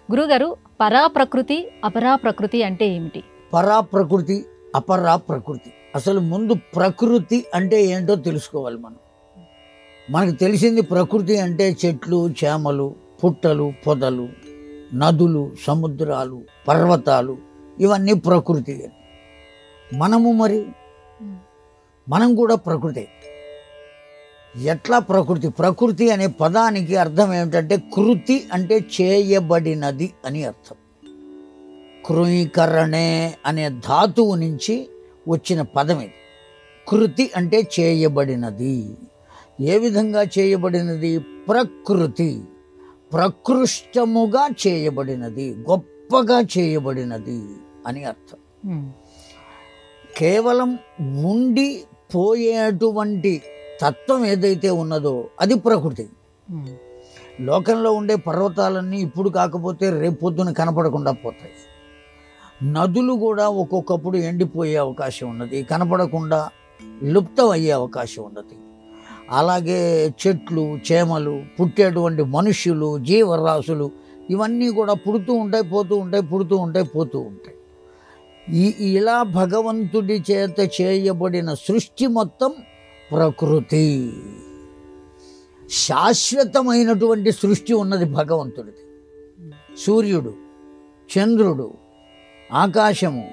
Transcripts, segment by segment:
గురుగారు, పరాప్రకృతి అపరాప్రకృతి అంటే ఏమిటి? పరాప్రకృతి అపరాప్రకృతి, అసలు ముందు ప్రకృతి అంటే ఏంటో తెలుసుకోవాలి. మనకు తెలిసింది ప్రకృతి అంటే చెట్లు, చేమలు, పుట్టలు, పొదలు, నదులు, సముద్రాలు, పర్వతాలు, ఇవన్నీ ప్రకృతి. మనం కూడా ప్రకృతి. ఎట్లా ప్రకృతి? ప్రకృతి అనే పదానికి అర్థం ఏమిటంటే కృతి అంటే చేయబడినది అని అర్థం. కృణీకరణే అనే ధాతువు నుంచి వచ్చిన పదం ఇది. కృతి అంటే చేయబడినది. ఏ విధంగా చేయబడినది? ప్రకృతి ప్రకృష్టముగా చేయబడినది, గొప్పగా చేయబడినది అని అర్థం. కేవలం ఉండి పోయేటువంటి తత్వం ఏదైతే ఉన్నదో అది ప్రకృతి. లోకంలో ఉండే పర్వతాలన్నీ ఇప్పుడు కాకపోతే రేపొద్దున కనపడకుండా పోతాయి. నదులు కూడా ఒక్కొక్కప్పుడు ఎండిపోయే అవకాశం ఉన్నది, కనపడకుండా లుప్తం అయ్యే అవకాశం ఉన్నది. అలాగే చెట్లు, చేమలు, పుట్టేటువంటి మనుష్యులు, జీవరాశులు, ఇవన్నీ కూడా పుడుతూ ఉంటాయి, పోతూ ఉంటాయి, పుడుతూ ఉంటాయి, పోతూ ఉంటాయి. ఇలా భగవంతుడి చేత చేయబడిన సృష్టి మొత్తం ప్రకృతి. శాశ్వతమైనటువంటి సృష్టి ఉన్నది భగవంతుడిది. సూర్యుడు, చంద్రుడు, ఆకాశము,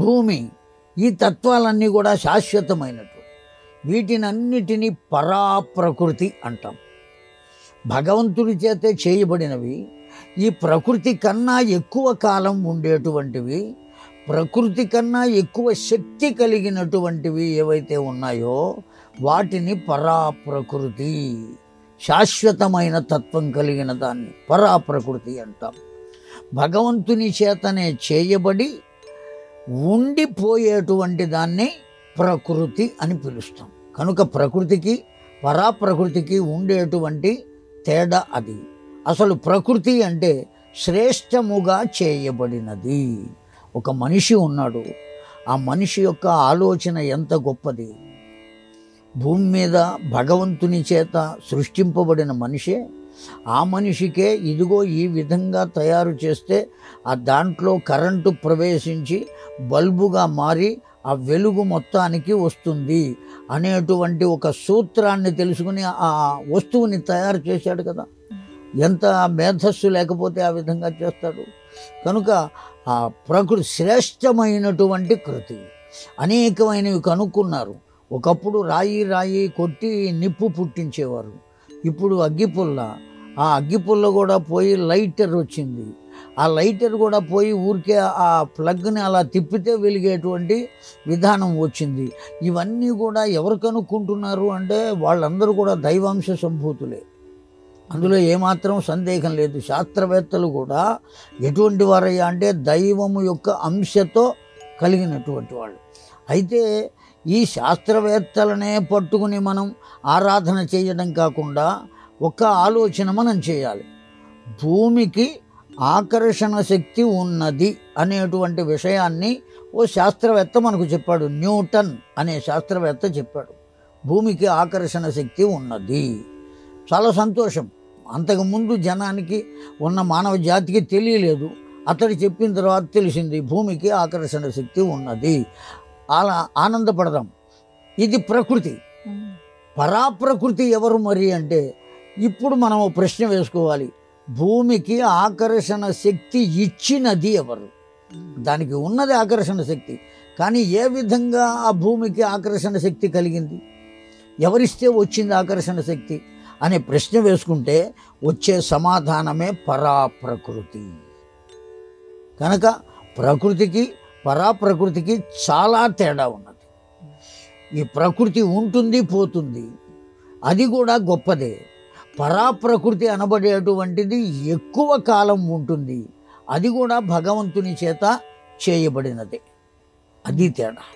భూమి, ఈ తత్వాలన్నీ కూడా శాశ్వతమైనటువంటి. వీటినన్నిటినీ పరాప్రకృతి అంటాం. భగవంతుడి చేతే చేయబడినవి. ఈ ప్రకృతి కన్నా ఎక్కువ కాలం ఉండేటువంటివి, ప్రకృతి కన్నా ఎక్కువ శక్తి కలిగినటువంటివి ఏవైతే ఉన్నాయో వాటిని పరాప్రకృతి, శాశ్వతమైన తత్వం కలిగిన దాన్ని పరాప్రకృతి అంటాం. భగవంతుని చేతనే చేయబడి ఉండిపోయేటువంటి దాన్ని ప్రకృతి అని పిలుస్తాం. కనుక ప్రకృతికి పరాప్రకృతికి ఉండేటువంటి తేడా అది. అసలు ప్రకృతి అంటే శ్రేష్టముగా చేయబడినది. ఒక మనిషి ఉన్నాడు, ఆ మనిషి యొక్క ఆలోచన ఎంత గొప్పది. భూమి మీద భగవంతుని చేత సృష్టింపబడిన మనిషే. ఆ మనిషికే ఇదిగో ఈ విధంగా తయారు చేస్తే ఆ దాంట్లో కరెంటు ప్రవేశించి బల్బుగా మారి ఆ వెలుగు మొత్తానికి వస్తుంది అనేటువంటి ఒక సూత్రాన్ని తెలుసుకుని ఆ వస్తువుని తయారు చేశాడు కదా. ఎంత మేధస్సు లేకపోతే ఆ విధంగా చేస్తాడు. కనుక ఆ ప్రకృతి శ్రేష్టమైనటువంటి కృతి. అనేకమైనవి కనుక్కున్నారు. ఒకప్పుడు రాయి కొట్టి నిప్పు పుట్టించేవారు, ఇప్పుడు అగ్గిపుల్ల. ఆ అగ్గిపుల్ల కూడా పోయి లైటర్ వచ్చింది. ఆ లైటర్ కూడా పోయి ఊరికే ఆ ప్లగ్ని అలా తిప్పితే వెలిగేటువంటి విధానం వచ్చింది. ఇవన్నీ కూడా ఎవరు కనుక్కుంటున్నారు అంటే వాళ్ళందరూ కూడా దైవాంశ సంభూతులే. అందులో ఏమాత్రం సందేహం లేదు. శాస్త్రవేత్తలు కూడా ఎటువంటి వారయ్యా అంటే దైవము యొక్క అంశతో కలిగినటువంటి వాళ్ళు. అయితే ఈ శాస్త్రవేత్తలనే పట్టుకుని మనం ఆరాధన చేయడం కాకుండా ఒక ఆలోచన మనం చేయాలి. భూమికి ఆకర్షణ శక్తి ఉన్నది అనేటువంటి విషయాన్ని ఓ శాస్త్రవేత్త మనకు చెప్పాడు. న్యూటన్ అనే శాస్త్రవేత్త చెప్పాడు, భూమికి ఆకర్షణ శక్తి ఉన్నది. చాలా సంతోషం. అంతకుముందు జనానికి ఉన్న మానవ జాతికి తెలియలేదు. అతడు చెప్పిన తర్వాత తెలిసింది భూమికి ఆకర్షణ శక్తి ఉన్నది. అలా ఆనందపడదాం. ఇది ప్రకృతి. పరాప్రకృతి ఎవరు మరి అంటే ఇప్పుడు మనం ప్రశ్న వేసుకోవాలి. భూమికి ఆకర్షణ శక్తి ఇచ్చినది ఎవరు? దానికి ఉన్నది ఆకర్షణ శక్తి, కానీ ఏ విధంగా ఆ భూమికి ఆకర్షణ శక్తి కలిగింది? ఎవరిస్తే వచ్చింది ఆకర్షణ శక్తి అనే ప్రశ్న వేసుకుంటే వచ్చే సమాధానమే పరాప్రకృతి. కనుక ప్రకృతికి పరాప్రకృతికి చాలా తేడా ఉన్నది. ఈ ప్రకృతి ఉంటుంది, పోతుంది, అది కూడా గొప్పదే. పరాప్రకృతి అనబడేటువంటిది ఎక్కువ కాలం ఉంటుంది, అది కూడా భగవంతుని చేత చేయబడినదే. అది తేడా.